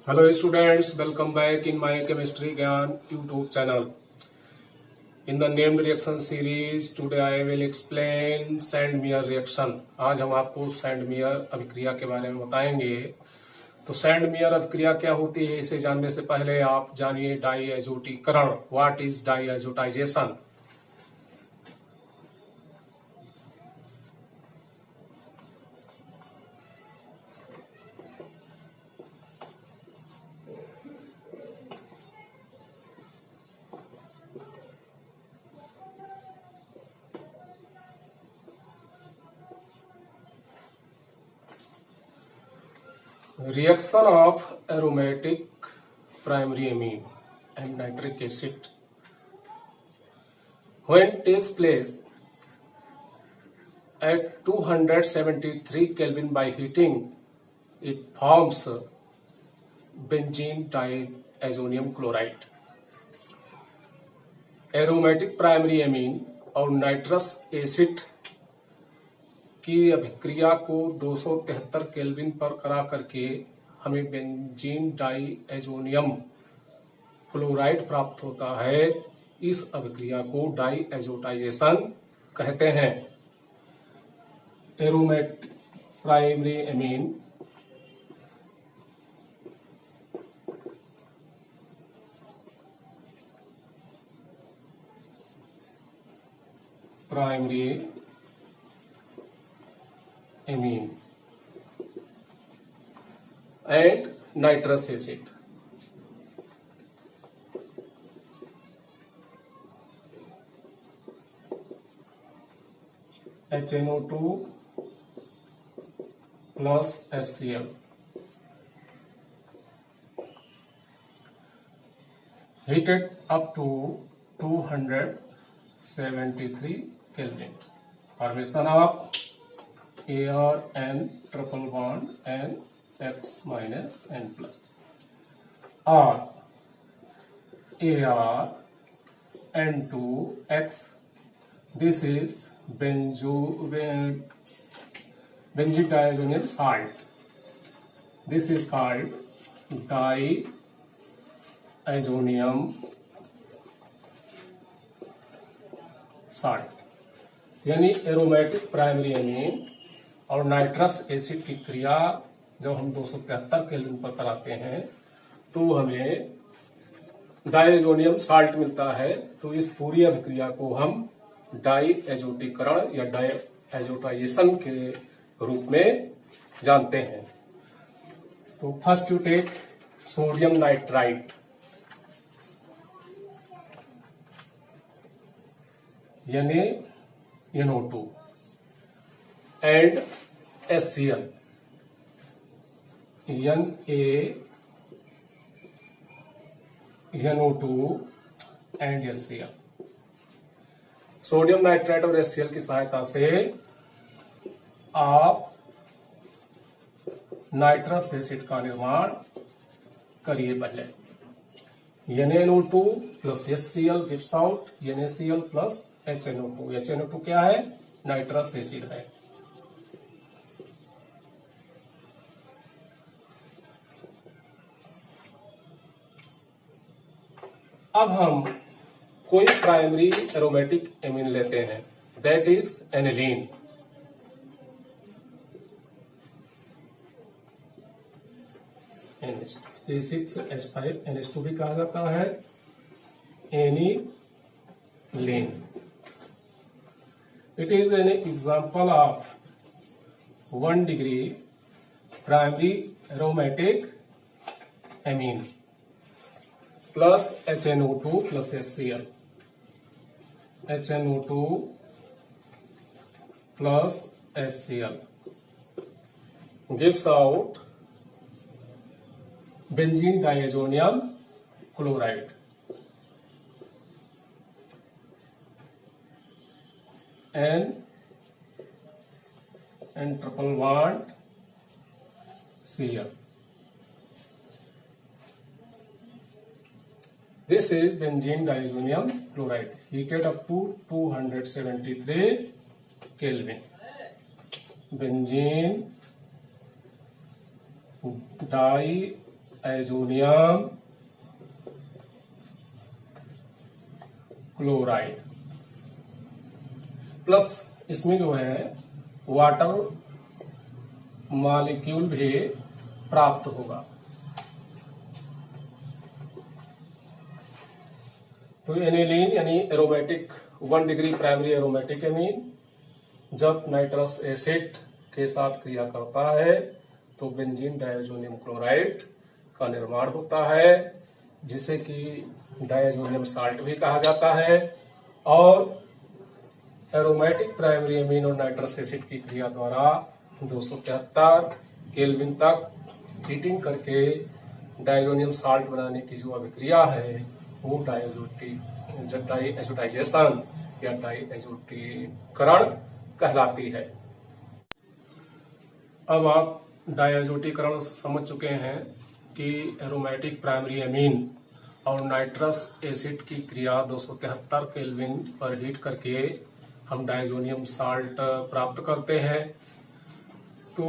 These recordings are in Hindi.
Hello students, welcome back in my chemistry Gyan YouTube channel. In the named reaction series, today I will explain Sandmeyer reaction. आज हम आपको सैंडमेयर अभिक्रिया के बारे में बताएंगे। तो सैंडमेयर अभिक्रिया क्या होती है, इसे जानने से पहले आप जानिए डाईएजोटीकरण। What is diazotization? Reaction of aromatic primary amine and nitric acid when takes place at 273 Kelvin by heating, it forms benzene diazonium chloride. Aromatic primary amine और नाइट्रस एसिड की अभिक्रिया को 273 केल्विन पर करा करके हमें बेंजीन डाईएजोनियम क्लोराइड प्राप्त होता है। इस अभिक्रिया को डाईएजोटाइजेशन कहते हैं। Aromatic primary amine amine and nitrous acid. HNO2 plus HCl. Heated up to 273 Kelvin. Formation of AR-N triple bond and X minus N plus. Or AR-N2X. This is benzodiazonium salt. This is called diazonium salt. यानी एरोमेटिक प्राइमरी अमीन और नाइट्रस एसिड की क्रिया जब हम 273 केल्विन पर कराते हैं तो हमें डायजोनियम साल्ट मिलता है। तो इस पूरी अभिक्रिया को हम डाईएजोटीकरण या डाईएजोटाइजेशन के रूप में जानते हैं। तो first you take sodium nitrite यानी NO2 and HCl NO2 and HCl। Sodium nitrite और HCl की सहायता से आप नाइट्रस एसिड का निर्माण करिए। पहले NaNO2 plus HCl gives out NaCl plus HNO2। HNO2 क्या है? नाइट्रस एसिड है। अब हम कोई प्राइमरी एरोमेटिक एमीन लेते हैं, दैट इज एनिलीन। C6H5NH2 भी कहा जाता है aniline. It is an example of 1 degree primary aromatic amine plus HNO2 plus HCl. HNO2 plus HCl gives out benzene diazonium chloride. and triple bond Cl. This is benzene diazonium chloride heated up to 273 Kelvin. Benzene azonium chloride plus इसमें जो है वाटर मॉलिक्यूल भी प्राप्त होगा। तो एनिलीन यानी aromatic 1 degree primary aromatic amine जब नाइट्रस एसिड के साथ क्रिया करता है तो बेंजीन डायज़ोनियम क्लोराइड का निर्माण होता है, जिसे कि डायज़ोनियम साल्ट भी कहा जाता है। और एरोमेटिक प्राइमरी एमीन और नाइट्रस एसिड की क्रिया द्वारा 273 केल्विन तक हीटिंग करके डायज़ोनियम साल्ट बनाने की जो अभिक्रिया है वो डायएजोटाइजेशन या डायएजोटीकरण कहलाती है। अब आप डायएजोटीकरण समझ चुके हैं कि एरोमेटिक प्राइमरी एमीन और नाइट्रस एसिड की क्रिया 273 केल्विन पर हीट करके हम डायज़ोनियम साल्ट प्राप्त करते हैं। तो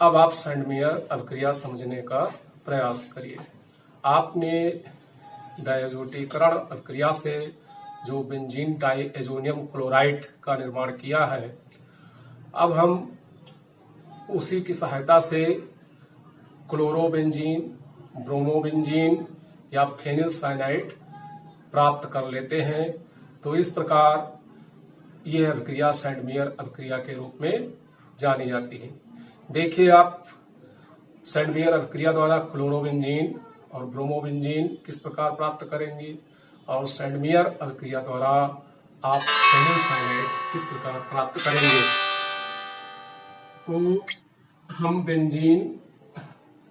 अब आप सैंडमेयर अभिक्रिया समझने का प्रयास करिए। आपने डायएजोटीकरण अभिक्रिया से जो बेंजीन डायएजोनियम क्लोराइड का निर्माण किया है, अब हम उसी की सहायता से क्लोरोबेंजीन, ब्रोमोबेंजीन या फेनिल साइनाइड प्राप्त कर लेते हैं। तो इस प्रकार यह अभिक्रिया सैंडमेयर अभिक्रिया के रूप में जानी जाती है। देखिए आप सैंडमेयर अभिक्रिया द्वारा क्लोरोबेंजीन और ब्रोमोबेंजीन किस प्रकार प्राप्त करेंगे और सैंडमेयर अभिक्रिया द्वारा आप फेनिल साइनाइड किस प्रकार प्राप्त करेंगे। तो हम बेंजीन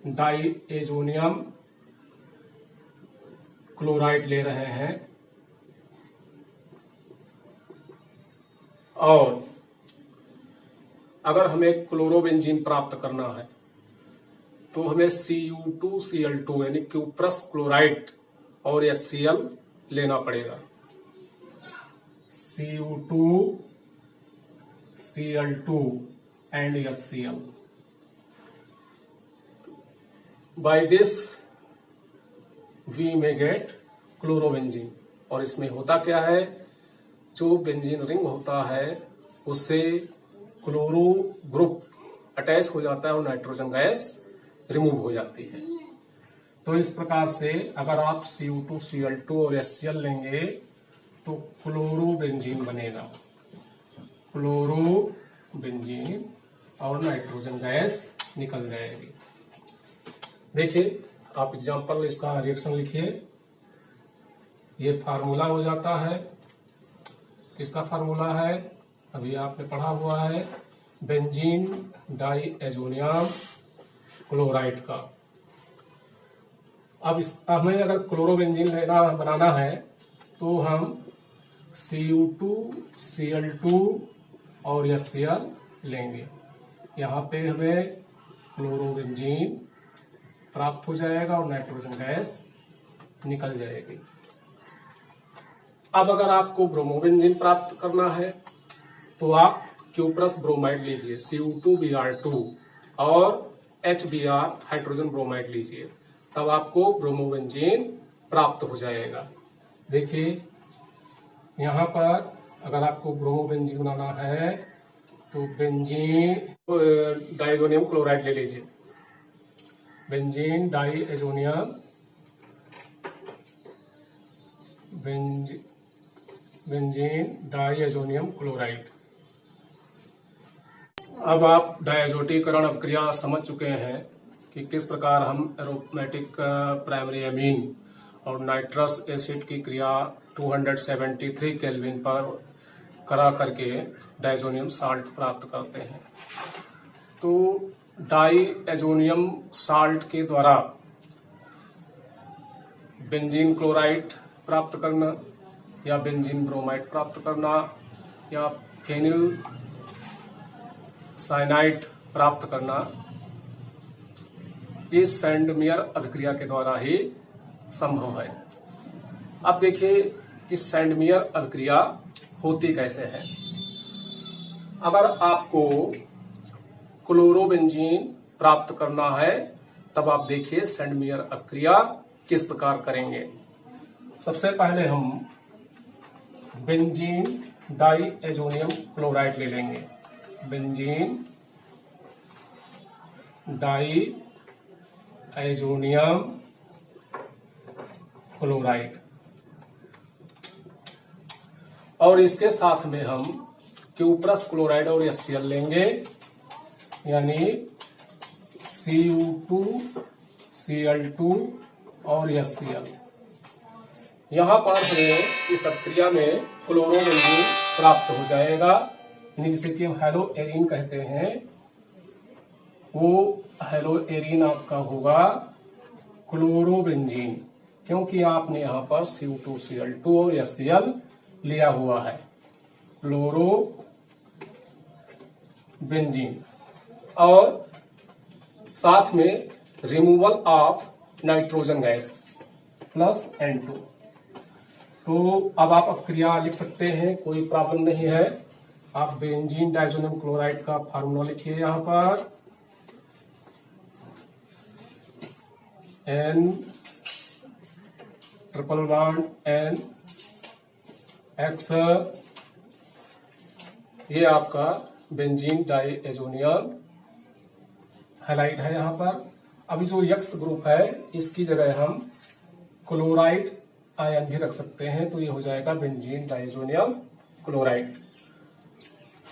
डायएजोनियम क्लोराइड ले रहे हैं और अगर हमें क्लोरोबेंजीन प्राप्त करना है तो हमें Cu2Cl2 यानी क्यूप्रस क्लोराइड और HCl लेना पड़ेगा। Cu2Cl2 and HCl। By this we may get chlorobenzene. और इसमें होता क्या है, जो बेंजीन रिंग होता है उससे क्लोरो ग्रुप अटैच हो जाता है और नाइट्रोजन गैस रिमूव हो जाती है। तो इस प्रकार से अगर आप Cu2Cl2 और HCl लेंगे तो क्लोरोबेंजीन बनेगा, क्लोरोबेंजीन और नाइट्रोजन गैस निकल जाएगी। देखिए आप एग्जांपल इसका रिएक्शन लिखिए। ये फार्मूला हो जाता है, किसका फार्मूला है, अभी आपने पढ़ा हुआ है, बेंजीन डायएजोनियम क्लोराइड का। अब हमें अगर क्लोरोबेंजीन बनाना है तो हम Cu2Cl2 और HCl लेंगे। यहाँ पे हमें क्लोरोबेंजीन प्राप्त हो जाएगा और नाइट्रोजन गैस निकल जाएगी। अब अगर आपको ब्रोमोबेंजीन प्राप्त करना है तो आप क्यूप्रस ब्रोमाइड लीजिए, Cu2Br2 और HBr हाइड्रोजन ब्रोमाइड लीजिए, तब आपको ब्रोमोबेंजीन प्राप्त हो जाएगा। देखिए यहाँ पर अगर आपको ब्रोमोबेंजीन बनाना है तो बेंजीन डायज़ोनियम क्लोराइड ले लीजिए, बेंजीन डायएजोनियम बेंजीन डायएजोनियम क्लोराइड। अब आप डायएजोटीकरण अभिक्रिया समझ चुके हैं कि किस प्रकार हम एरोमेटिक प्राइमरी एमीन और नाइट्रस एसिड की क्रिया 273 केल्विन पर करा करके डायज़ोनियम साल्ट प्राप्त करते हैं। तो डायएजोनियम साल्ट के द्वारा बेंजीन क्लोराइड प्राप्त करना या बेंजीन ब्रोमाइड प्राप्त करना या फेनिल साइनाइड प्राप्त करना, ये सैंडमेयर अभिक्रिया के द्वारा ही संभव है। अब देखिए कि सैंडमेयर अभिक्रिया होती कैसे है। अगर आपको क्लोरोबेंजीन प्राप्त करना है तब आप देखिए सैंडमेयर अभिक्रिया किस प्रकार करेंगे। सबसे पहले हम बेंजीन डाइएजोनियम क्लोराइड ले लेंगे। बेंजीन डाइएजोनियम क्लोराइड, और इसके साथ में हम क्यूप्रस क्लोराइड और HCl लेंगे, यानी Cu2 Cl2 और HCl। यहां पर हमें इस अभिक्रिया में क्लोरोबेंजीन प्राप्त हो जाएगा, जिसे कि हम हेलो एरीन कहते हैं। वो हेलो एरीन आपका होगा क्लोरोबेंजीन, क्योंकि आपने यहाँ पर Cu2 Cl2 और HCl लिया हुआ है। क्लोरोबेंजीन, और साथ में removal of nitrogen gas plus N2। तो अब आप अभिक्रिया लिख सकते हैं, कोई प्रॉब्लम नहीं है। आप बेंजीन डाइएजोनियम क्लोराइड का फार्मूला लिखिए यहाँ पर, N triple bond N X, ये आपका बेंजीन डाइएजोनियम हैलाइड है यहाँ पर। अभी जो X ग्रुप है इसकी जगह हम क्लोराइड आयन भी रख सकते हैं, तो ये हो जाएगा बेंजीन डाइएजोनियम क्लोराइड।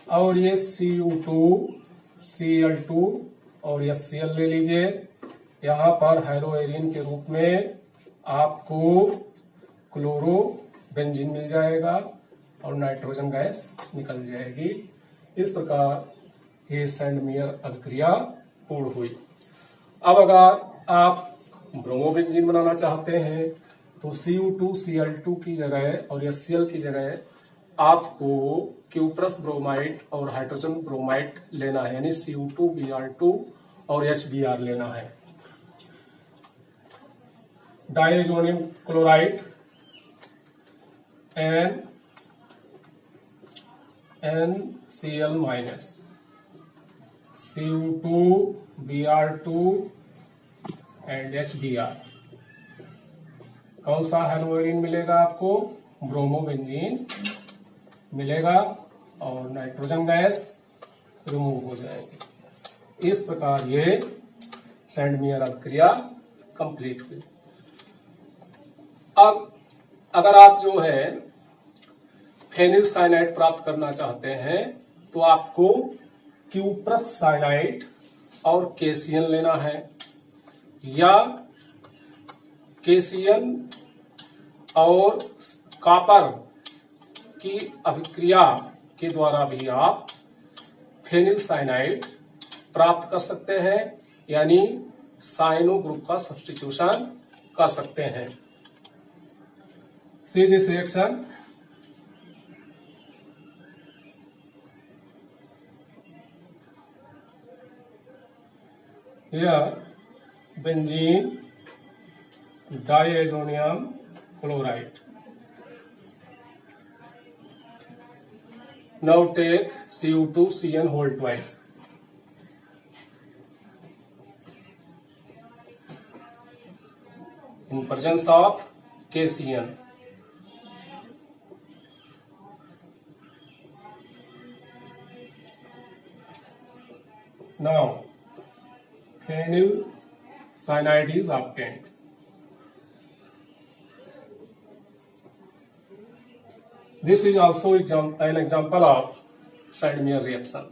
और ये Cu2 Cl2 और HCl ले लीजिए। यहाँ पर हेलोएरीन के रूप में आपको क्लोरोबेंजीन मिल जाएगा और नाइट्रोजन गैस निकल जाएगी। इस प्रकार ये सैंडमेयर अभिक्रिया पूर्ण हुई। अब अगर आप ब्रोमोबेंजीन बनाना चाहते हैं तो Cu2 Cl2 की जगह और HCl की जगह आपको क्यूप्रस ब्रोमाइड और हाइड्रोजन ब्रोमाइड लेना है, यानी Cu2Br2 और HBr लेना है। Diazonium chloride NCl minus, Cu2Br2 and HBr। कौन सा हेलोएरीन मिलेगा आपको? ब्रोमोबेंजीन मिलेगा और नाइट्रोजन गैस रिमूव हो जाएगी। इस प्रकार ये सैंडमेयर अभिक्रिया कंप्लीट हुई। अब अगर आप जो है फेनिल साइनाइड प्राप्त करना चाहते हैं तो आपको क्यूप्रस साइनाइड और केसियन लेना है, या केसियन और कॉपर की अभिक्रिया के द्वारा भी आप फेनिल साइनाइड प्राप्त कर सकते हैं, यानी साइनो ग्रुप का सब्स्टिट्यूशन कर सकते हैं। See this reaction. Here benzene diazonium chloride. Now take Cu2Cn whole twice. In presence of KCN. Now, phenyl cyanide is obtained. This is also an example of Sandmeyer reaction.